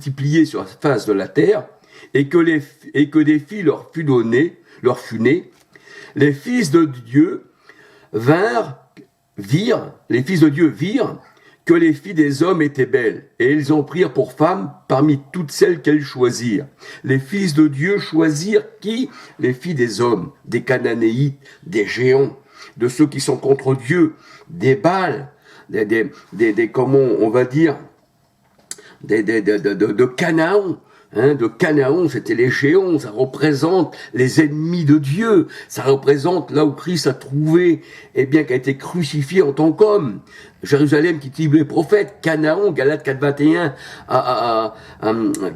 multipliés sur la face de la terre, et que des filles leur fut née, les fils de Dieu virent que les filles des hommes étaient belles, et ils en prirent pour femmes parmi toutes celles qu'elles choisirent. Les fils de Dieu choisirent qui? Les filles des hommes, des Cananéites, des Géants, de ceux qui sont contre Dieu, des Baals, comment on va dire, de Canaan. De Canaan, c'était les Géants, ça représente les ennemis de Dieu, ça représente là où Christ a trouvé, qu'a été crucifié en tant qu'homme. Jérusalem qui tue les prophètes, Canaan, Galates 4.21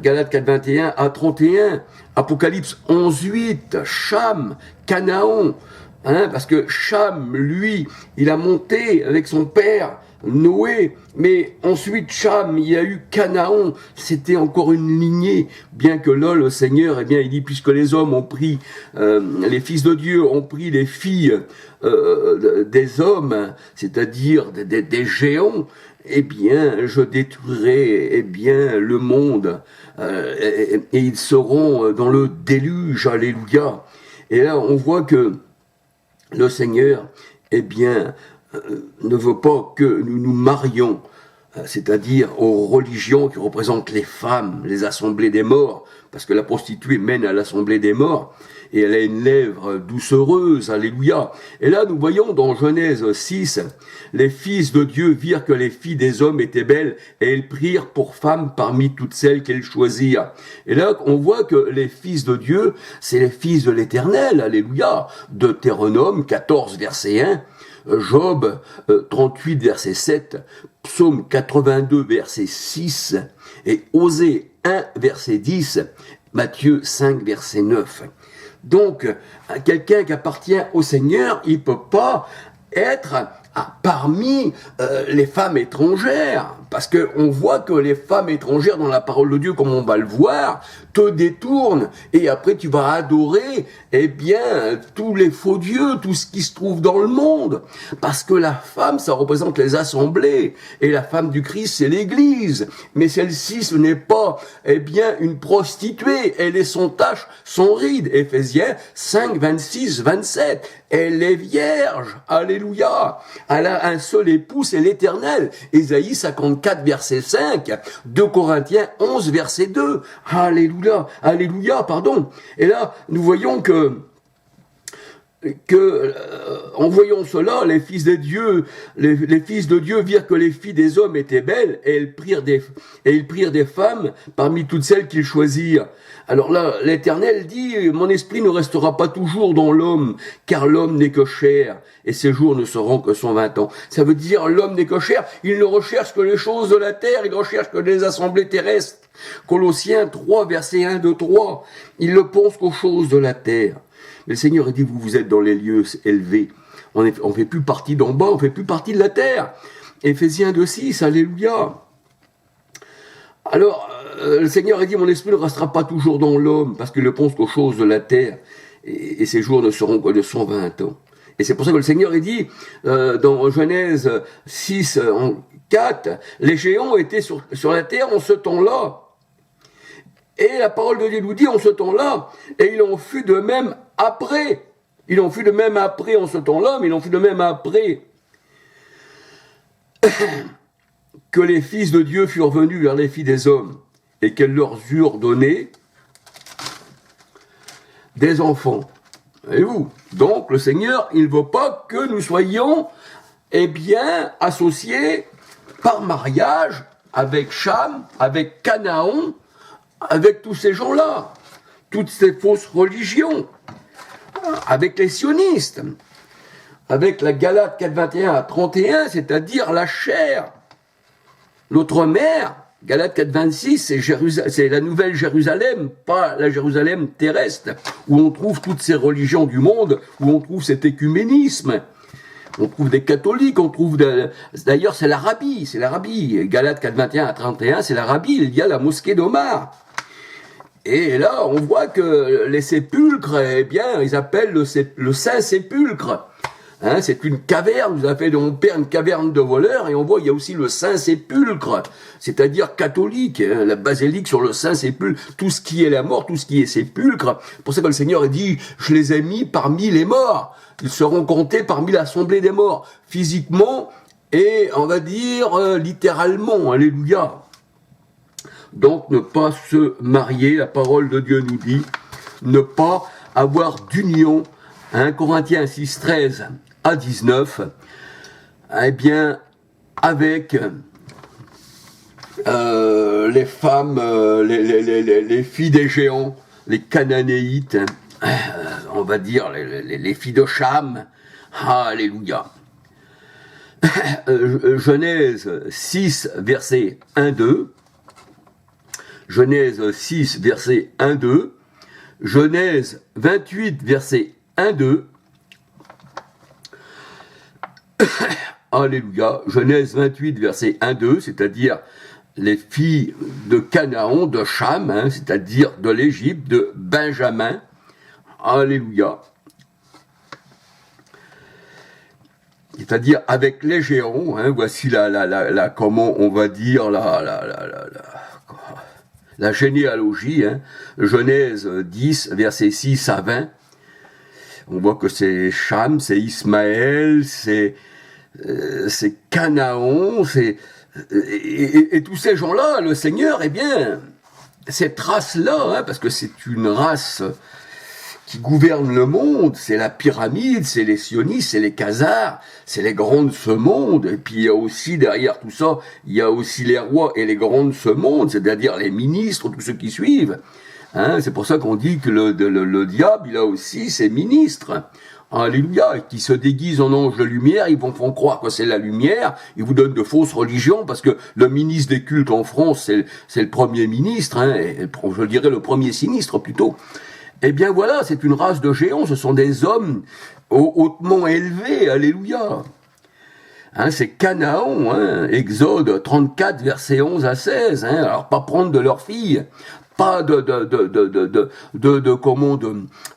Galates 4.21 à 31, Apocalypse 11.8, Cham, Canaan, parce que Cham, lui, il a monté avec son père, Noé, mais ensuite Cham, il y a eu Canaan, c'était encore une lignée, bien que là, le Seigneur, il dit, puisque les hommes ont pris, les fils de Dieu ont pris les filles des hommes, c'est-à-dire des géants, je détruirai, le monde, et ils seront dans le déluge, alléluia. Et là, on voit que le Seigneur, ne veut pas que nous nous marions, c'est-à-dire aux religions qui représentent les femmes, les assemblées des morts, parce que la prostituée mène à l'assemblée des morts, et elle a une lèvre doucereuse, alléluia. Et là, nous voyons dans Genèse 6, les fils de Dieu virent que les filles des hommes étaient belles, et elles prirent pour femmes parmi toutes celles qu'elles choisirent. Et là, on voit que les fils de Dieu, c'est les fils de l'Éternel, alléluia. Deutéronome 14, verset 1, Job 38, verset 7, Psaume 82, verset 6, et Osée 1, verset 10, Matthieu 5, verset 9. Donc, quelqu'un qui appartient au Seigneur, il peut pas être parmi les femmes étrangères, parce que on voit que les femmes étrangères dans la parole de Dieu, comme on va le voir, te détournent, et après tu vas adorer, tous les faux dieux, tout ce qui se trouve dans le monde, parce que la femme, ça représente les assemblées, et la femme du Christ, c'est l'Église, mais celle-ci, ce n'est pas, une prostituée, elle est sans tache, sans ride, Éphésiens 5, 26, 27, elle est vierge, alléluia, elle a un seul époux, c'est l'Éternel, Ésaïe 54, verset 5, 2 Corinthiens 11, verset 2, alléluia, pardon. Et là, nous voyons en voyant cela, les fils de Dieu virent que les filles des hommes étaient belles, et ils prirent des femmes parmi toutes celles qu'ils choisirent. Alors là, l'Éternel dit, mon esprit ne restera pas toujours dans l'homme, car l'homme n'est que chair, et ses jours ne seront que 120 ans. Ça veut dire, l'homme n'est que chair, il ne recherche que les choses de la terre, il recherche que les assemblées terrestres. Colossiens 3, verset 1, 2, 3, il ne pense qu'aux choses de la terre. Le Seigneur dit, vous êtes dans les lieux élevés. On ne fait plus partie d'en bas, on ne fait plus partie de la terre. Éphésiens 2,6, alléluia. Alors, le Seigneur a dit, mon esprit ne restera pas toujours dans l'homme, parce qu'il ne pense qu'aux choses de la terre, et ses jours ne seront que de 120 ans. Et c'est pour ça que le Seigneur a dit, dans Genèse 6, 4, les géants étaient sur la terre en ce temps-là. Et la parole de Dieu nous dit en ce temps-là, et il en fut de même après. Il en fut de même après en ce temps-là, mais il en fut de même après que les fils de Dieu furent venus vers les filles des hommes, et qu'elles leur eurent donné des enfants. Voyez-vous? Donc le Seigneur, il ne veut pas que nous soyons, associés par mariage avec Cham, avec Canaan, avec tous ces gens-là, toutes ces fausses religions, avec les sionistes, avec la Galate 4.21 à 31, c'est-à-dire la chair. Notre mère, Galate 4.26, c'est la nouvelle Jérusalem, pas la Jérusalem terrestre, où on trouve toutes ces religions du monde, où on trouve cet écuménisme. On trouve des catholiques, on trouve... D'ailleurs, c'est l'Arabie. Galate 4.21 à 31, c'est l'Arabie, il y a la mosquée d'Omar. Et là, on voit que les sépulcres, ils appellent le Saint-Sépulcre. Hein, c'est une caverne, vous avez fait de mon père une caverne de voleurs, et on voit il y a aussi le Saint-Sépulcre, c'est-à-dire catholique, hein, la basilique sur le Saint-Sépulcre, tout ce qui est la mort, tout ce qui est sépulcre. Pour ça que le Seigneur a dit, je les ai mis parmi les morts, ils seront comptés parmi l'assemblée des morts, physiquement et on va dire littéralement, alléluia. Donc ne pas se marier, la parole de Dieu nous dit, ne pas avoir d'union, 1 Corinthiens 6, 13 à 19, eh bien, avec les femmes, les filles des géants, les cananéites, on va dire les filles de Cham, alléluia. Genèse 6, verset 1-2, Genèse 6, verset 1-2, Genèse 28, verset 1-2, alléluia, Genèse 28, verset 1-2, c'est-à-dire les filles de Canaan, de Cham, hein, c'est-à-dire de l'Égypte, de Benjamin, alléluia. C'est-à-dire avec les géants, hein, voici comment on va dire la généalogie, hein, Genèse 10, versets 6 à 20. On voit que c'est Cham, c'est Ismaël, c'est Canaan, et tous ces gens-là, le Seigneur, eh bien, cette race-là, hein, parce que c'est une race qui gouverne le monde, c'est la pyramide, c'est les sionistes, c'est les khazars, c'est les grands de ce monde, et puis il y a aussi derrière tout ça, il y a aussi les rois et les grands de ce monde, c'est-à-dire les ministres, tous ceux qui suivent. Hein, c'est pour ça qu'on dit que le diable, il a aussi ses ministres. Alléluia, et qui se déguisent en anges de lumière, ils vont font croire que c'est la lumière, ils vous donnent de fausses religions, parce que le ministre des cultes en France, c'est le premier ministre, hein, je dirais le premier sinistre plutôt. Eh bien voilà, c'est une race de géants, ce sont des hommes hautement élevés, alléluia. Hein, c'est Canaan, hein, Exode 34, versets 11 à 16, hein, alors pas prendre de leurs filles, pas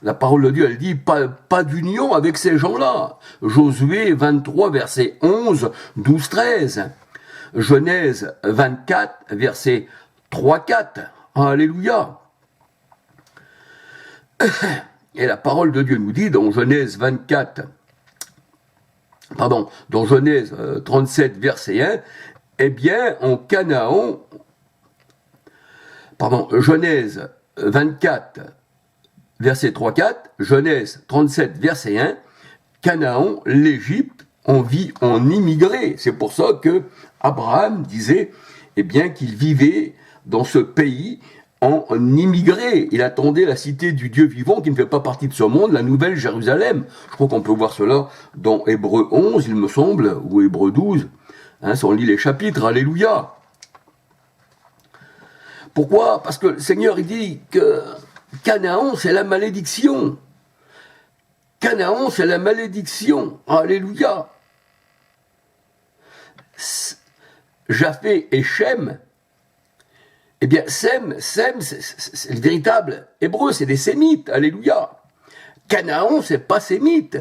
la parole de Dieu, elle dit pas d'union avec ces gens-là. Josué 23, verset 11, 12, 13. Genèse 24, verset 3, 4. Alléluia. Et la parole de Dieu nous dit dans Genèse 37, verset 1, eh bien, en Canaan, Genèse 24, verset 3-4, Genèse 37, verset 1, Canaan, l'Égypte, on vit en immigré. C'est pour ça que Abraham disait, eh bien, qu'il vivait dans ce pays en immigré. Il attendait la cité du Dieu vivant qui ne fait pas partie de ce monde, la nouvelle Jérusalem. Je crois qu'on peut voir cela dans Hébreux 11, il me semble, ou Hébreux 12, hein, si on lit les chapitres, alléluia. Pourquoi? Parce que le Seigneur, il dit que Canaan, c'est la malédiction. Canaan, c'est la malédiction. Alléluia. Japheth et Shem, eh bien, Sem, c'est le véritable hébreu, c'est des sémites, alléluia. Canaan, c'est pas sémite.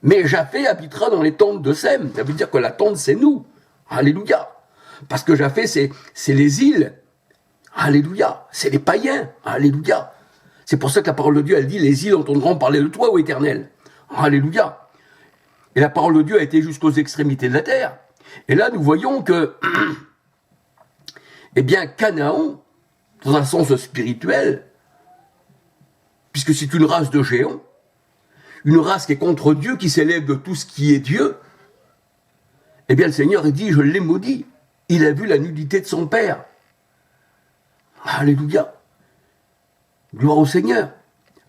Mais Japheth habitera dans les tentes de Sem. Ça veut dire que la tente, c'est nous. Alléluia. Parce que Japheth, c'est les îles. Alléluia. C'est les païens. Alléluia. C'est pour ça que la parole de Dieu, elle dit, les îles entendront parler de toi, ô Éternel. Alléluia. Et la parole de Dieu a été jusqu'aux extrémités de la terre. Et là, nous voyons que eh bien, Canaan, dans un sens spirituel, puisque c'est une race de géants, une race qui est contre Dieu, qui s'élève de tout ce qui est Dieu, eh bien, le Seigneur, il dit, je l'ai maudit. Il a vu la nudité de son père. Alléluia. Gloire au Seigneur.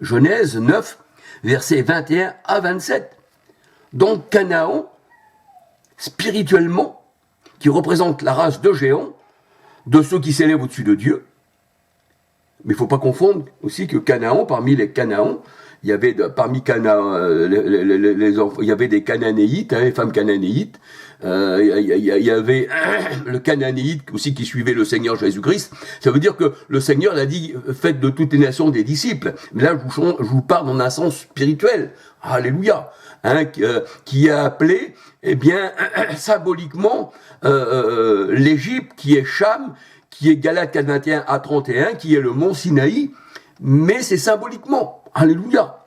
Genèse 9, versets 21 à 27. Donc, Canaan, spirituellement, qui représente la race de géants, de ceux qui s'élèvent au-dessus de Dieu, Mais il ne faut pas confondre aussi que Canaan, parmi les Canaans, il y avait parmi Canaan, les enfants, il y avait des Cananéites, hein, les femmes cananéites. Il y avait le Cananéite aussi qui suivait le Seigneur Jésus-Christ. Ça veut dire que le Seigneur l'a dit, faites de toutes les nations des disciples. Mais là, je vous parle dans un sens spirituel. Alléluia. Hein, qui a appelé, eh bien, symboliquement, l'Égypte, qui est Cham, qui est Galates 4:21 à 31, qui est le mont Sinaï, mais c'est symboliquement. Alléluia.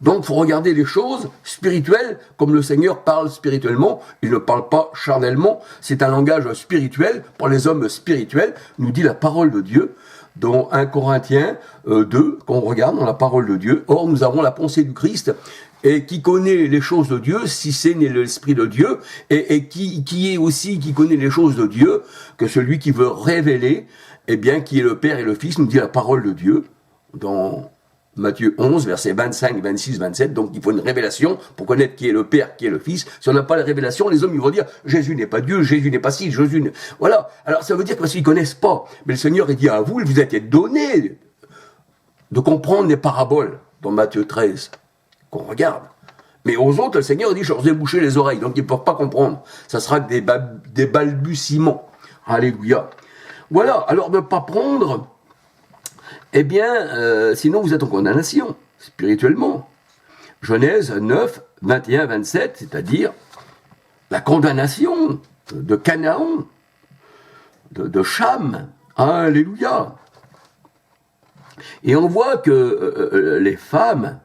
Donc, il faut regarder les choses spirituelles comme le Seigneur parle spirituellement. Il ne parle pas charnellement. C'est un langage spirituel pour les hommes spirituels, nous dit la parole de Dieu. Dans 1 Corinthiens 2, quand on regarde dans la parole de Dieu, or nous avons la pensée du Christ, et qui connaît les choses de Dieu, si c'est né l'Esprit de Dieu, et qui est aussi, qui connaît les choses de Dieu, que celui qui veut révéler, eh bien, qui est le Père et le Fils, nous dit la parole de Dieu, dans Matthieu 11, versets 25, 26, 27, donc il faut une révélation pour connaître qui est le Père, qui est le Fils. Si on n'a pas la révélation, les hommes ils vont dire Jésus n'est pas Dieu, Jésus n'est pas ci, Jésus. Voilà. Alors ça veut dire que parce qu'ils connaissent pas. Mais le Seigneur il dit à vous, il vous a été donné de comprendre les paraboles dans Matthieu 13 qu'on regarde. Mais aux autres, le Seigneur dit je leur ai bouché les oreilles, donc ils ne peuvent pas comprendre. Ça sera des balbutiements. Alléluia. Voilà. Alors ne pas prendre. Eh bien, sinon vous êtes en condamnation, spirituellement. Genèse 9, 21, 27, c'est-à-dire la condamnation de Canaan, de Cham. Alléluia. Et on voit que les femmes,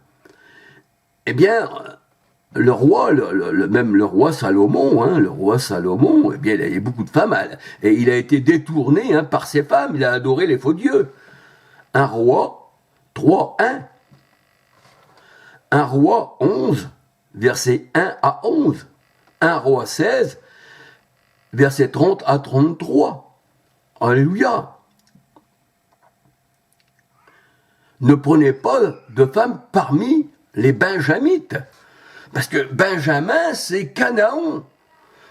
eh bien, le roi, même le roi Salomon, eh bien, il y a beaucoup de femmes, et il a été détourné par ses femmes, il a adoré les faux dieux. Un roi 3, 1. Un roi 11, verset 1 à 11. Un roi 16, verset 30 à 33. Alléluia. Ne prenez pas de femmes parmi les Benjamites. Parce que Benjamin, c'est Canaan.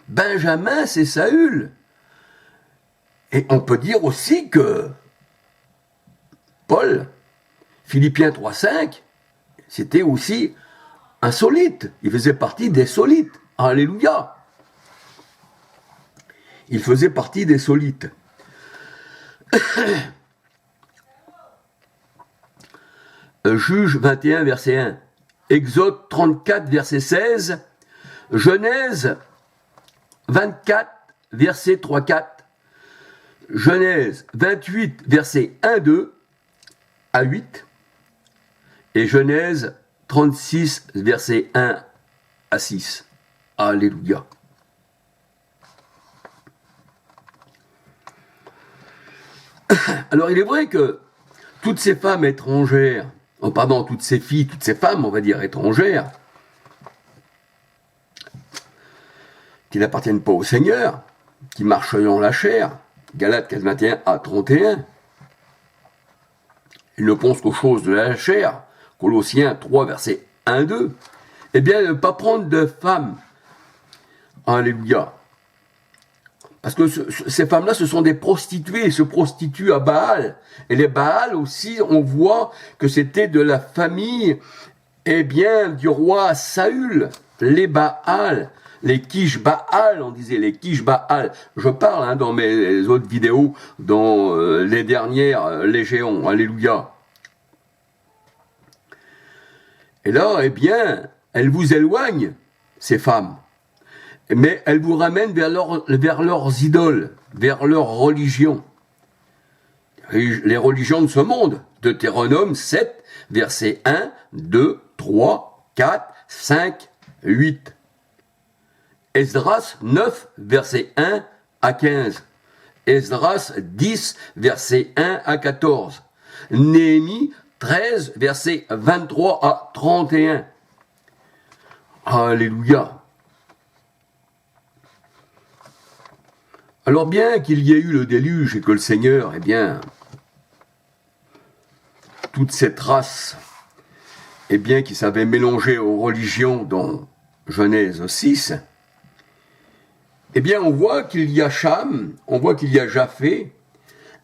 Benjamin, c'est Saül. Et on peut dire aussi que Paul, Philippiens 3:5, c'était aussi un solite. Il faisait partie des solites. Alléluia. Il faisait partie des solites. Juge 21, verset 1. Exode 34, verset 16. Genèse 24, verset 3-4. Genèse 28, verset 1-2 à 8. Et Genèse 36, verset 1 à 6. Alléluia. Alors il est vrai que toutes ces femmes étrangères, toutes ces filles, toutes ces femmes, on va dire, étrangères, qui n'appartiennent pas au Seigneur, qui marchent dans la chair, Galates 4:21 à 31, ils ne pensent qu'aux choses de la chair, Colossiens 3, verset 1-2, eh bien, ne pas prendre de femmes. Alléluia. Parce que ces femmes-là, ce sont des prostituées, elles se prostituent à Baal. Et les Baal aussi, on voit que c'était de la famille, eh bien, du roi Saül. Les Baal, les Kish Baal, on disait les Kish Baal. Je parle dans mes autres vidéos, dans les dernières, les géants. Alléluia. Et là, eh bien, elles vous éloignent, ces femmes. Mais elles vous ramènent vers leurs idoles, vers leur religion. Les religions de ce monde. Deutéronome 7, versets 1, 2, 3, 4, 5, 8. Esdras 9, versets 1 à 15. Esdras 10, versets 1 à 14. Néhémie 13, versets 23 à 31. Alléluia. Alors bien qu'il y ait eu le déluge et que le Seigneur, eh bien, toute cette race, eh bien, qui s'avait mélangé aux religions dans Genèse 6, eh bien, on voit qu'il y a Cham, on voit qu'il y a Japhé,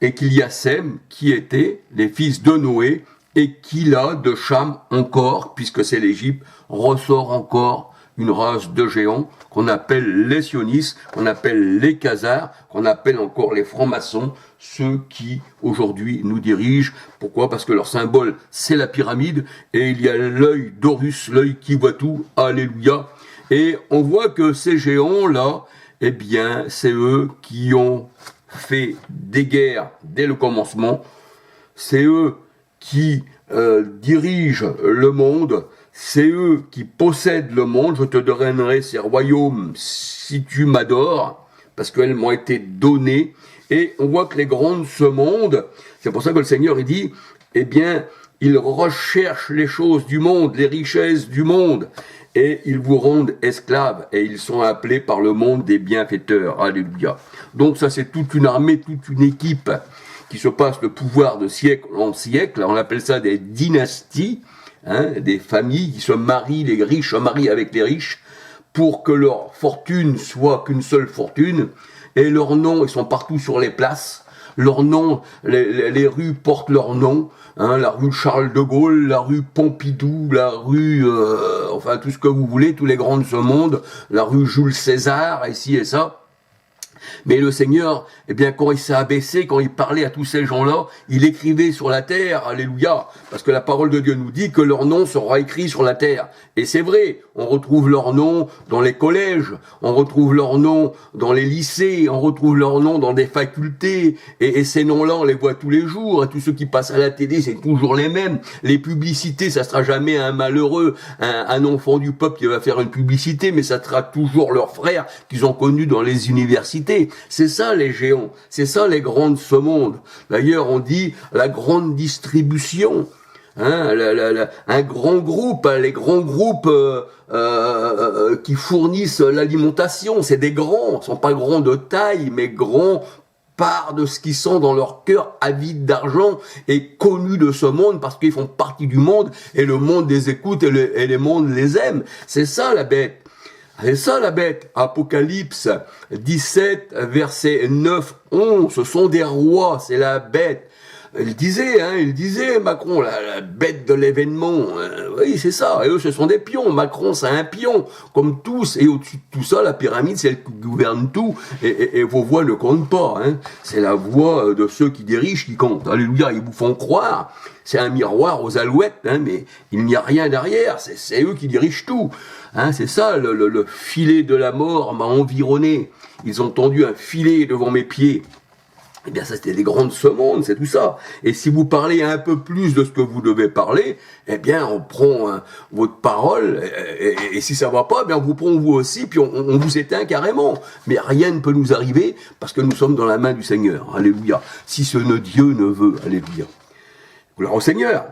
et qu'il y a Sem, qui étaient les fils de Noé, et qui là, de Cham encore, puisque c'est l'Égypte, ressort encore une race de géants qu'on appelle les sionistes, qu'on appelle les khazars, qu'on appelle encore les francs-maçons, ceux qui aujourd'hui nous dirigent. Pourquoi? Parce que leur symbole c'est la pyramide, et il y a l'œil d'Horus, l'œil qui voit tout, alléluia. Et on voit que ces géants-là, eh bien, c'est eux qui ont fait des guerres dès le commencement, c'est eux qui dirigent le monde, c'est eux qui possèdent le monde. Je te donnerai ces royaumes si tu m'adores, parce qu'elles m'ont été données. Et on voit que les grands de ce monde, c'est pour ça que le Seigneur il dit, eh bien, ils recherchent les choses du monde, les richesses du monde, et ils vous rendent esclaves, et ils sont appelés par le monde des bienfaiteurs. Alléluia. Donc ça, c'est toute une armée, toute une équipe qui se passe le pouvoir de siècle en siècle. On appelle ça des dynasties, hein, des familles qui se marient, les riches se marient avec les riches, pour que leur fortune soit qu'une seule fortune, et leurs noms, ils sont partout sur les places, leurs noms, les rues portent leurs noms, hein, la rue Charles de Gaulle, la rue Pompidou, la rue, enfin tout ce que vous voulez, tous les grands de ce monde, la rue Jules César, ici et ça. Mais le Seigneur, eh bien, quand il s'est abaissé, quand il parlait à tous ces gens-là, il écrivait sur la terre, alléluia, parce que la parole de Dieu nous dit que leur nom sera écrit sur la terre. Et c'est vrai, on retrouve leur nom dans les collèges, on retrouve leur nom dans les lycées, on retrouve leur nom dans des facultés, et ces noms-là, on les voit tous les jours, et tous ceux qui passent à la télé, c'est toujours les mêmes. Les publicités, ça sera jamais un malheureux, un enfant du peuple qui va faire une publicité, mais ça sera toujours leurs frères qu'ils ont connus dans les universités. C'est ça les géants, c'est ça les grands de ce monde. D'ailleurs, on dit la grande distribution. Hein, un grand groupe, les grands groupes qui fournissent l'alimentation, c'est des grands, ils sont pas grands de taille, mais grands par de ce qu'ils sont dans leur cœur, avides d'argent et connus de ce monde parce qu'ils font partie du monde et le monde les écoute et le monde les aime. C'est ça la bête. C'est ça la bête. Apocalypse 17, versets 9, 11, ce sont des rois, c'est la bête. Il disait Macron, la bête de l'événement. Oui, c'est ça. Et eux, ce sont des pions. Macron, c'est un pion, comme tous. Et au-dessus de tout ça, la pyramide, c'est elle qui gouverne tout. Et vos voix ne comptent pas. Hein. C'est la voix de ceux qui dirigent qui compte. Alléluia, ils vous font croire. C'est un miroir aux alouettes, hein, mais il n'y a rien derrière. C'est eux qui dirigent tout. Hein, c'est ça, le filet de la mort m'a environné. Ils ont tendu un filet devant mes pieds. Eh bien, ça, c'était les grands de ce monde, c'est tout ça. Et si vous parlez un peu plus de ce que vous devez parler, eh bien, on prend votre parole, et si ça va pas, eh bien, on vous prend vous aussi, puis on vous éteint carrément. Mais rien ne peut nous arriver, parce que nous sommes dans la main du Seigneur. Alléluia. Si ce ne Dieu ne veut, alléluia. Gloire au Seigneur.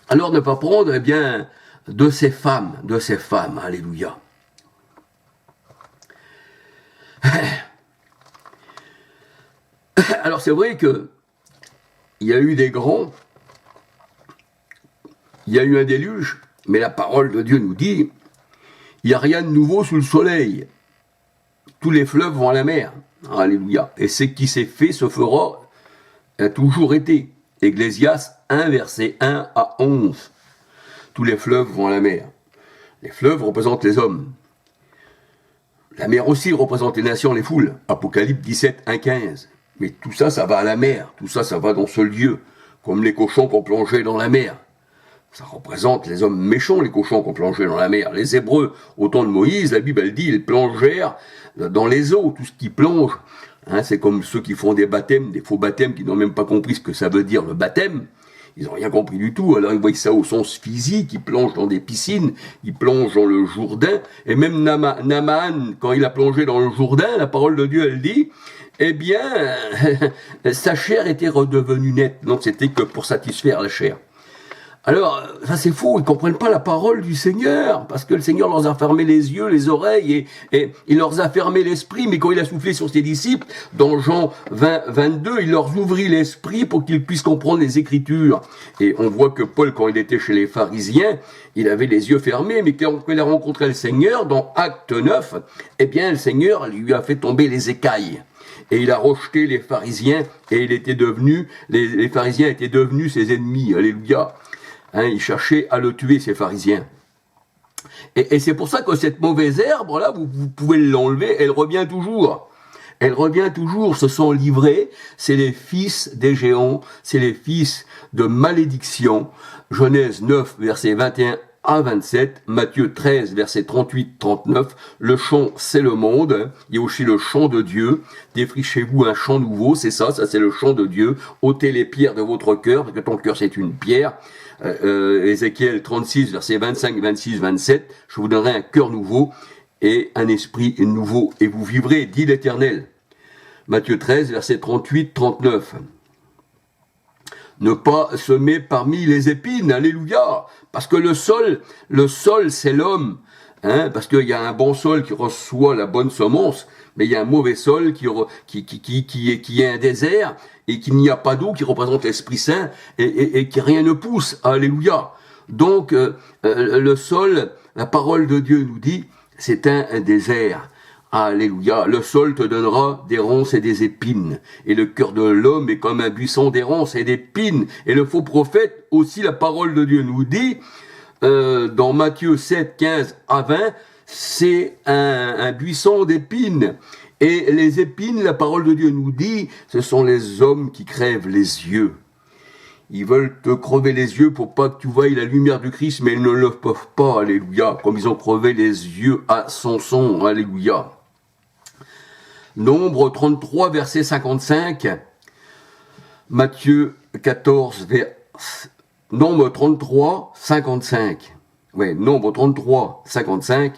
Alors, ne pas prendre, eh bien, de ces femmes, alléluia. Alors c'est vrai que il y a eu des grands, il y a eu un déluge, mais la parole de Dieu nous dit, il n'y a rien de nouveau sous le soleil. Tous les fleuves vont à la mer. Alléluia. Et ce qui s'est fait se fera, a toujours été. Ecclésiaste 1, verset 1 à 11. Tous les fleuves vont à la mer. Les fleuves représentent les hommes. La mer aussi représente les nations, les foules. Apocalypse 17, 1, 15. Mais tout ça, ça va à la mer. Tout ça, ça va dans ce lieu. Comme les cochons qu'on plongeait dans la mer. Ça représente les hommes méchants, les cochons qu'on plongeait dans la mer. Les Hébreux, au temps de Moïse, la Bible, elle dit, ils plongèrent dans les eaux. Tout ce qui plonge, hein, c'est comme ceux qui font des baptêmes, des faux baptêmes, qui n'ont même pas compris ce que ça veut dire, le baptême. Ils n'ont rien compris du tout. Alors ils voient ça au sens physique, ils plongent dans des piscines, ils plongent dans le Jourdain. Et même Naaman, quand il a plongé dans le Jourdain, la parole de Dieu, elle dit, eh bien, sa chair était redevenue nette. Donc c'était que pour satisfaire la chair. Alors, ça c'est faux, ils comprennent pas la parole du Seigneur, parce que le Seigneur leur a fermé les yeux, les oreilles, et il leur a fermé l'esprit, mais quand il a soufflé sur ses disciples, dans Jean 20, 22, il leur ouvrit l'esprit pour qu'ils puissent comprendre les Écritures. Et on voit que Paul, quand il était chez les pharisiens, il avait les yeux fermés, mais quand il a rencontré le Seigneur, dans Acte 9, eh bien, le Seigneur lui a fait tomber les écailles. et il a rejeté les pharisiens, et il était devenu, les pharisiens étaient devenus ses ennemis, alléluia. Hein, il cherchait à le tuer, ces pharisiens. Et c'est pour ça que cette mauvaise herbe, là, vous pouvez l'enlever, elle revient toujours. Elle revient toujours, se sont livrés, c'est les fils des géants, c'est les fils de malédiction. Genèse 9, versets 21 à 27, Matthieu 13, versets 38-39, le champ c'est le monde, il y a aussi le champ de Dieu, défrichez-vous un champ nouveau, c'est ça c'est le champ de Dieu, ôtez les pierres de votre cœur, parce que ton cœur c'est une pierre. Ézéchiel 36, versets 25, 26, 27, je vous donnerai un cœur nouveau et un esprit nouveau, et vous vivrez, dit l'Éternel. Matthieu 13, versets 38, 39. Ne pas semer parmi les épines, alléluia, parce que le sol c'est l'homme, hein, parce qu'il y a un bon sol qui reçoit la bonne semence, mais il y a un mauvais sol qui est un désert, et qu'il n'y a pas d'eau, qui représente l'Esprit Saint, et qui rien ne pousse, alléluia. Donc, le sol, la parole de Dieu nous dit, c'est un désert. Alléluia. Le sol te donnera des ronces et des épines. Et le cœur de l'homme est comme un buisson des ronces et d'épines. Et le faux prophète, aussi la parole de Dieu nous dit, dans Matthieu 7, 15 à 20, c'est un buisson d'épines. Et les épines, la parole de Dieu nous dit, ce sont les hommes qui crèvent les yeux. Ils veulent te crever les yeux pour pas que tu voies la lumière du Christ, mais ils ne le peuvent pas, alléluia, comme ils ont crevé les yeux à Samson, alléluia. Nombre 33, verset 55, Matthieu 14, Nombre 33, 55. Oui, Nombre 33, 55,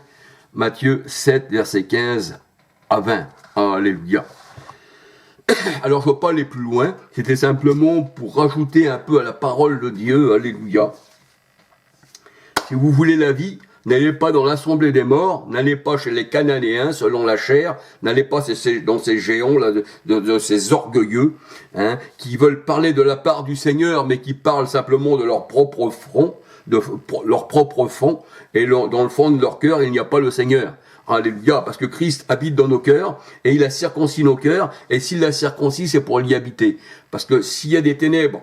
Matthieu 7, verset 15 à 20. Alléluia. Alors, je ne veux pas aller plus loin, c'était simplement pour rajouter un peu à la parole de Dieu, alléluia. Si vous voulez la vie, n'allez pas dans l'assemblée des morts, n'allez pas chez les Cananéens, selon la chair, n'allez pas dans ces géants, là, de ces orgueilleux, hein, qui veulent parler de la part du Seigneur, mais qui parlent simplement de leur propre front, de leur propre fond, et dans le fond de leur cœur, il n'y a pas le Seigneur. Alléluia, parce que Christ habite dans nos cœurs, et il a circoncis nos cœurs, et s'il l'a circoncis, c'est pour y habiter. Parce que s'il y a des ténèbres